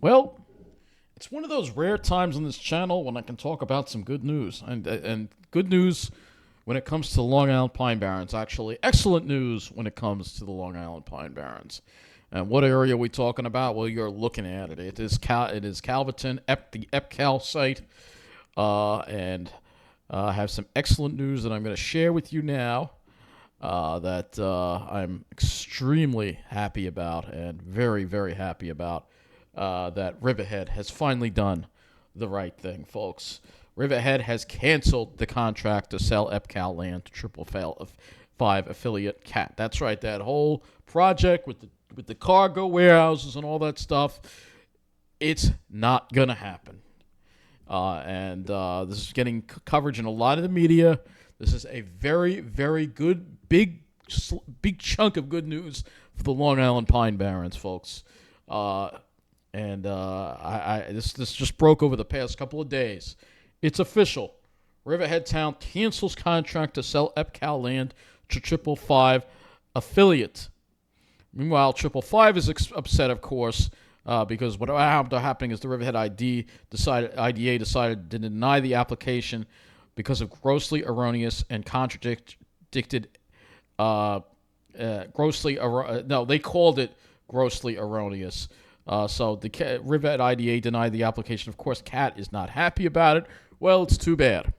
Well, it's one of those rare times on this channel when I can talk about some good news. And good news when it comes to the Long Island Pine Barrens. Actually, excellent news when it comes to the Long Island Pine Barrens. And what area are we talking about? Well, you're looking at it. It is Calverton, the EPCAL site. And I have some excellent news that I'm going to share with you now that I'm extremely happy about and very, very happy about. That Riverhead has finally done the right thing, folks. Riverhead has canceled the contract to sell EPCAL Land to Triple Five affiliate C.A.T. That's right, that whole project with the cargo warehouses and all that stuff. It's not gonna happen, and this is getting coverage in a lot of the media. This is a very, very good, big chunk of good news for the Long Island Pine Barrens, folks. And this just broke over the past couple of days. It's official. Riverhead Town cancels contract to sell EPCAL Land to Triple Five affiliate. Meanwhile, Triple Five is upset, of course, because what happening is the Riverhead IDA decided to deny the application because of grossly erroneous and contradicted. They called it grossly erroneous. So the Riverhead IDA denied the application. Of course, C.A.T is not happy about it. Well, it's too bad.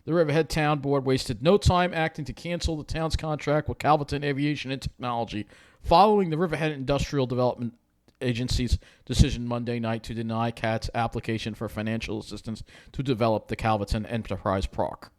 The Riverhead Town Board wasted no time acting to cancel the town's contract with Calverton Aviation and Technology following the Riverhead Industrial Development Agency's decision Monday night to deny C.A.T's application for financial assistance to develop the Calverton Enterprise Park.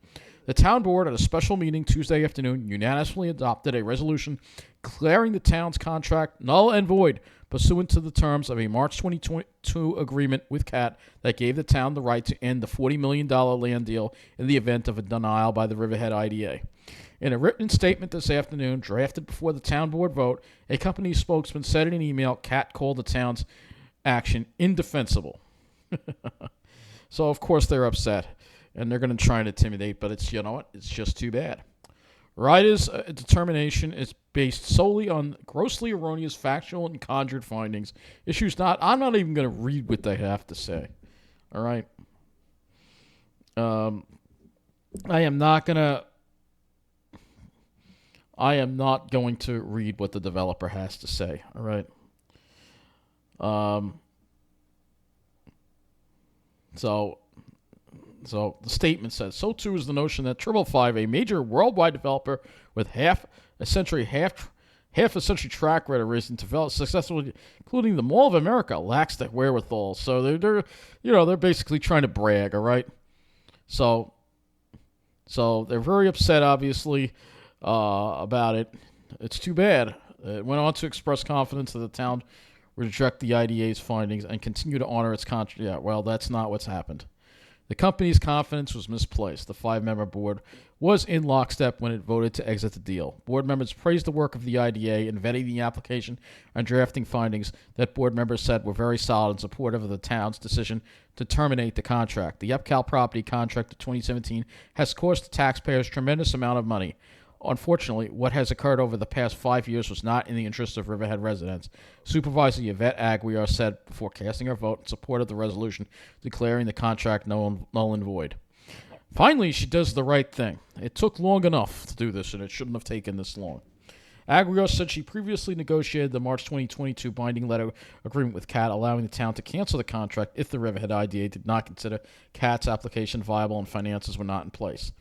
The town board, at a special meeting Tuesday afternoon, unanimously adopted a resolution declaring the town's contract null and void pursuant to the terms of a March 2022 agreement with C.A.T that gave the town the right to end the $40 million land deal in the event of a denial by the Riverhead IDA. In a written statement this afternoon, drafted before the town board vote, a company spokesman said in an email C.A.T called the town's action indefensible. So, of course, they're upset. And they're going to try and intimidate, but it's just too bad. Ryder's determination is based solely on grossly erroneous factual and conjured findings. I'm not even going to read what they have to say. All right. I am not going to read what the developer has to say. All right. So the statement says, so too is the notion that Triple Five, a major worldwide developer with half a century track record of raising developed successfully, including the Mall of America, lacks the wherewithal. So they're basically trying to brag, all right? So they're very upset, obviously, about it. It's too bad. It went on to express confidence that the town would reject the IDA's findings and continue to honor its contract. Yeah, well, that's not what's happened. The company's confidence was misplaced. The five-member board was in lockstep when it voted to exit the deal. Board members praised the work of the IDA in vetting the application and drafting findings that board members said were very solid and supportive of the town's decision to terminate the contract. The EPCAL property contract of 2017 has cost the taxpayers a tremendous amount of money. Unfortunately, what has occurred over the past 5 years was not in the interest of Riverhead residents. Supervisor Yvette Aguiar said before casting her vote in support of the resolution declaring the contract null and void. Finally, she does the right thing. It took long enough to do this, and it shouldn't have taken this long. Aguiar said she previously negotiated the March 2022 binding letter agreement with C.A.T, allowing the town to cancel the contract if the Riverhead IDA did not consider C.A.T's application viable and finances were not in place.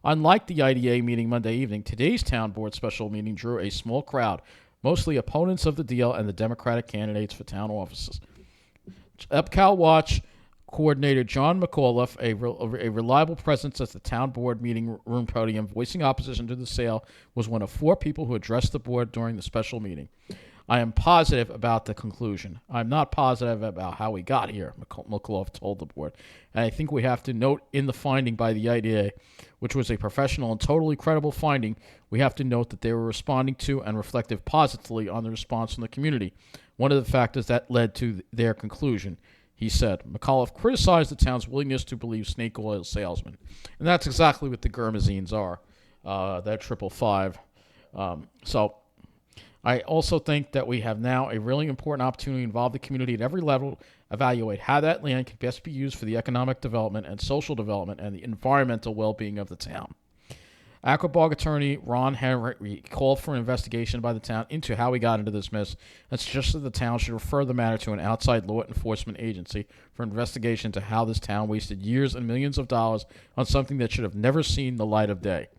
Unlike the IDA meeting Monday evening, today's town board special meeting drew a small crowd, mostly opponents of the deal and the Democratic candidates for town offices. EPCAL Watch coordinator John McAuliffe, a reliable presence at the town board meeting room podium voicing opposition to the sale, was one of four people who addressed the board during the special meeting. I am positive about the conclusion. I'm not positive about how we got here, McAuliffe told the board. And I think we have to note in the finding by the IDA, which was a professional and totally credible finding, we have to note that they were responding to and reflective positively on the response from the community. One of the factors that led to their conclusion, he said. McAuliffe criticized the town's willingness to believe snake oil salesmen. And that's exactly what the Gurmazines are, that 555. I also think that we have now a really important opportunity to involve the community at every level, evaluate how that land can best be used for the economic development and social development and the environmental well-being of the town. Aquabog attorney Ron Henry called for an investigation by the town into how we got into this mess and suggested the town should refer the matter to an outside law enforcement agency for investigation into how this town wasted years and millions of dollars on something that should have never seen the light of day.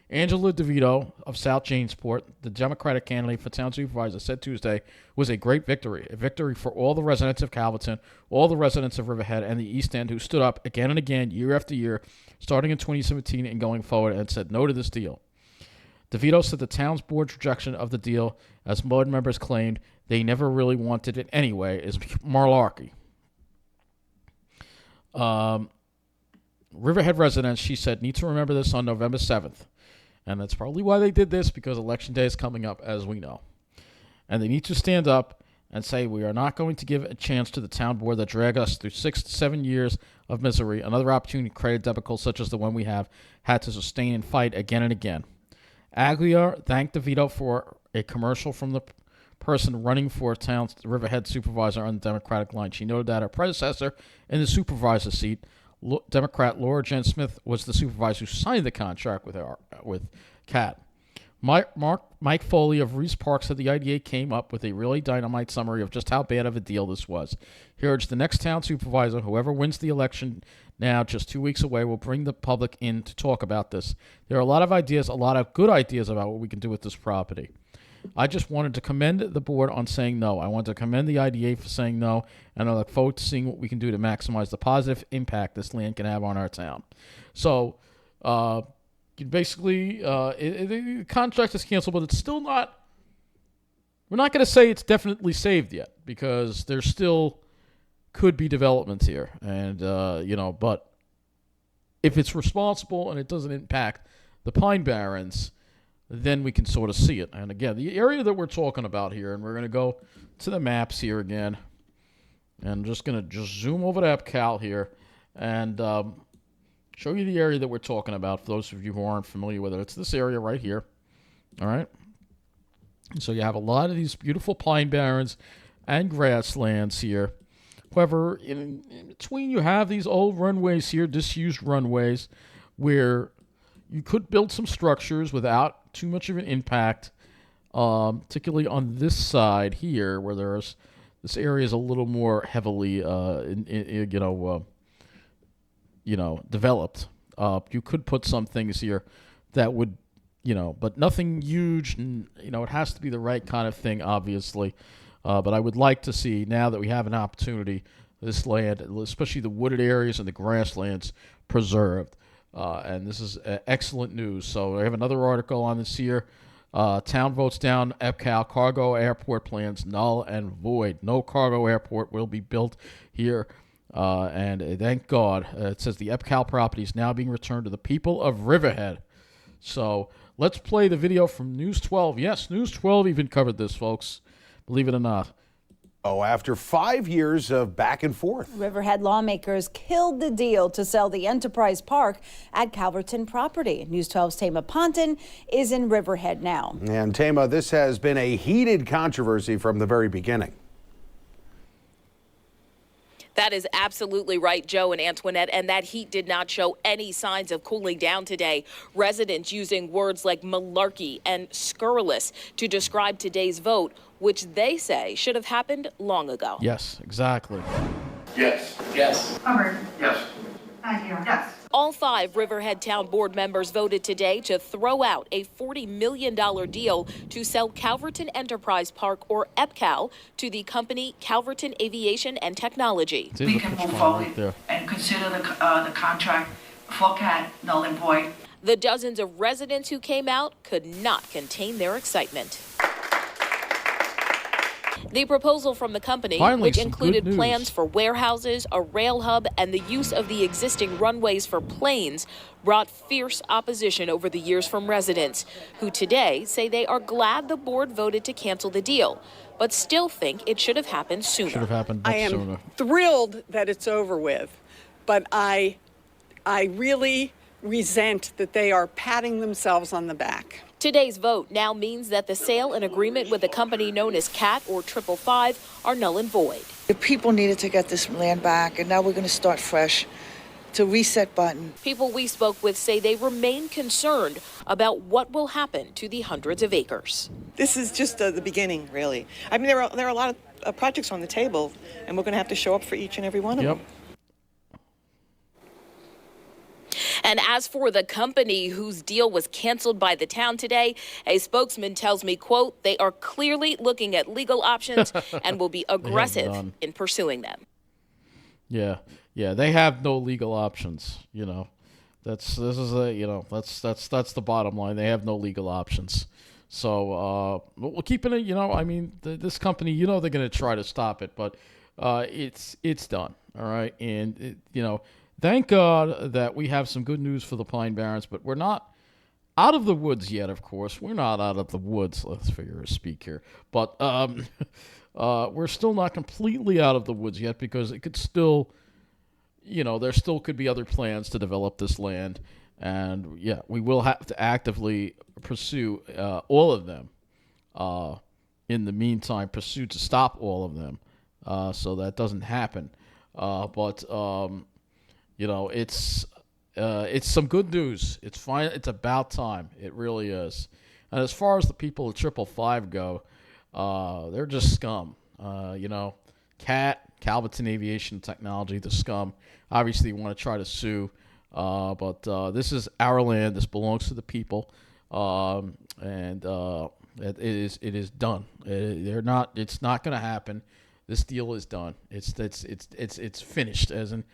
Angela DeVito of South Jamesport, the Democratic candidate for town supervisor, said Tuesday was a great victory, a victory for all the residents of Calverton, all the residents of Riverhead, and the East End who stood up again and again, year after year, starting in 2017 and going forward, and said no to this deal. DeVito said the town's board's rejection of the deal, as board members claimed they never really wanted it anyway, is malarkey. Riverhead residents, she said, need to remember this on November 7th. And that's probably why they did this, because Election Day is coming up, as we know. And they need to stand up and say, we are not going to give a chance to the town board that dragged us through 6 to 7 years of misery, another opportunity to create a debacle such as the one we have had to sustain and fight again and again. Aguilar thanked DeVito for a commercial from the person running for town's Riverhead supervisor on the Democratic line. She noted that her predecessor in the supervisor seat, Democrat Laura Jen Smith, was the supervisor who signed the contract with C.A.T. Mike Foley of Reese Park said the IDA came up with a really dynamite summary of just how bad of a deal this was. He urged the next town supervisor, whoever wins the election now just 2 weeks away, will bring the public in to talk about this. There are a lot of ideas, a lot of good ideas about what we can do with this property. I just wanted to commend the board on saying no. I want to commend the IDA for saying no, and I look forward to seeing what we can do to maximize the positive impact this land can have on our town. So, basically, the contract is canceled, but it's still not. We're not going to say it's definitely saved yet, because there still could be developments here, and but if it's responsible and it doesn't impact the Pine Barrens, then we can sort of see it. And again, the area that we're talking about here, and we're going to go to the maps here again, and I'm just going to zoom over to EPCAL here and show you the area that we're talking about for those of you who aren't familiar with it. It's this area right here. All right. So you have a lot of these beautiful Pine Barrens and grasslands here. However, in between you have these old runways here, disused runways, where you could build some structures without too much of an impact, particularly on this side here, where this area is a little more heavily, developed. You could put some things here that would, but nothing huge. And, it has to be the right kind of thing, obviously. But I would like to see, now that we have an opportunity, this land, especially the wooded areas and the grasslands, preserved. And this is excellent news. So I have another article on this here. Town votes down EPCAL cargo airport plans null and void. No cargo airport will be built here. And thank God. It says the EPCAL property is now being returned to the people of Riverhead. So let's play the video from News 12. Yes, News 12 even covered this, folks. Believe it or not. After 5 years of back and forth. Riverhead lawmakers killed the deal to sell the Enterprise Park at Calverton property. News 12's Tama Ponton is in Riverhead now. And Tama, this has been a heated controversy from the very beginning. That is absolutely right, Joe and Antoinette, and that heat did not show any signs of cooling down today. Residents using words like malarkey and scurrilous to describe today's vote, which they say should have happened long ago. Yes, exactly. Yes. Yes. Hubbard. Yes. Aguirre. Yes. All 5 Riverhead Town Board members voted today to throw out a $40 million deal to sell Calverton Enterprise Park, or EPCAL, to the company Calverton Aviation and Technology. We can move forward and consider the contract for C.A.T null and void. The dozens of residents who came out could not contain their excitement. The proposal from the company, which included plans for warehouses, a rail hub, and the use of the existing runways for planes, brought fierce opposition over the years from residents, who today say they are glad the board voted to cancel the deal, but still think it should have happened sooner. Should have happened much sooner. I am thrilled that it's over with, but I really resent that they are patting themselves on the back. Today's vote now means that the sale and agreement with the company known as C.A.T or 555 are null and void. The people needed to get this land back, and now we're going to start fresh. It's a reset button. People we spoke with say they remain concerned about what will happen to the hundreds of acres. This is just the beginning, really. I mean, there are a lot of projects on the table, and we're going to have to show up for each and every one of them. And as for the company whose deal was canceled by the town today, a spokesman tells me, quote, they are clearly looking at legal options and will be aggressive in pursuing them. Yeah, they have no legal options. That's the bottom line. They have no legal options. So we're keeping it. I mean, this company, they're going to try to stop it, but it's done. All right, and thank God that we have some good news for the Pine Barrens, but we're not out of the woods yet. Of course, we're not out of the woods. Let's figure a speak here, but we're still not completely out of the woods yet because it could still, there still could be other plans to develop this land, and we will have to actively pursue all of them. In the meantime, pursue to stop all of them, so that doesn't happen. But it's some good news. It's fine. It's about time. It really is. And as far as the people at 555 go, they're just scum. C.A.T, Calverton Aviation Technology, the scum. Obviously, want to try to sue, but this is our land. This belongs to the people, and it is done. It's not going to happen. This deal is done. It's finished, as in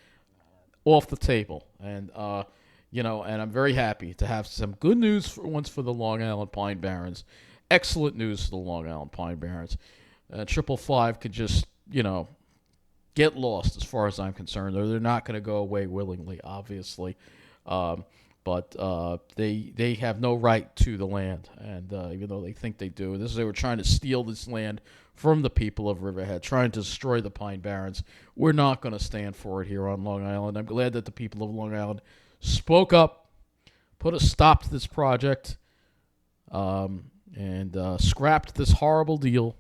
off the table. And and I'm very happy to have some good news for once for the Long Island Pine Barrens. Excellent news for the Long Island Pine Barrens. 555 could just get lost as far as I'm concerned. They're not going to go away willingly, obviously. But they have no right to the land, and even though they think they do, they were trying to steal this land from the people of Riverhead, trying to destroy the Pine Barrens. We're not going to stand for it here on Long Island. I'm glad that the people of Long Island spoke up, put a stop to this project, and scrapped this horrible deal.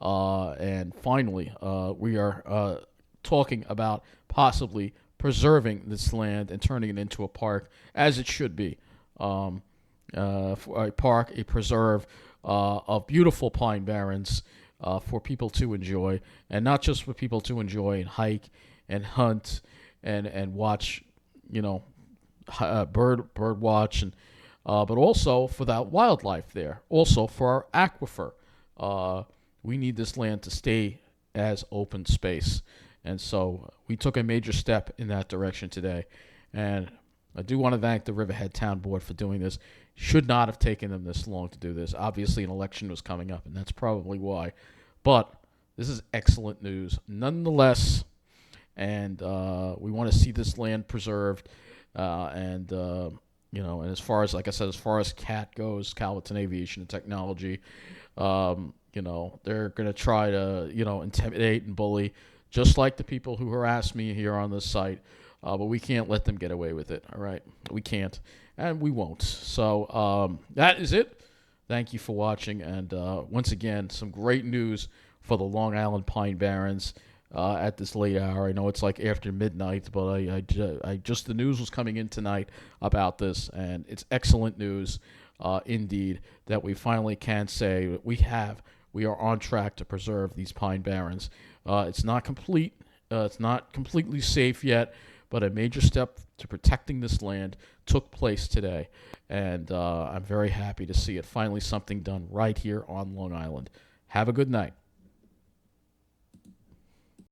And finally, we are talking about possibly preserving this land and turning it into a park, as it should be. For a park, a preserve of beautiful Pine Barrens for people to enjoy, and not just for people to enjoy and hike and hunt and watch, bird watch, and but also for that wildlife there, also for our aquifer. We need this land to stay as open space. And so we took a major step in that direction today. And I do want to thank the Riverhead Town Board for doing this. Should not have taken them this long to do this. Obviously, an election was coming up, and that's probably why. But this is excellent news nonetheless. And we want to see this land preserved. And as far as, like I said, as far as C.A.T goes, Calverton Aviation and Technology, they're going to try to, intimidate and bully, just like the people who harass me here on this site. But we can't let them get away with it, all right? We can't, and we won't. So that is it. Thank you for watching. And once again, some great news for the Long Island Pine Barrens at this late hour. I know it's like after midnight, but I just the news was coming in tonight about this, and it's excellent news. Indeed, that we finally can say we are on track to preserve these Pine Barrens. It's not complete. It's not completely safe yet, but a major step to protecting this land took place today, and I'm very happy to see it. Finally, something done right here on Long Island. Have a good night.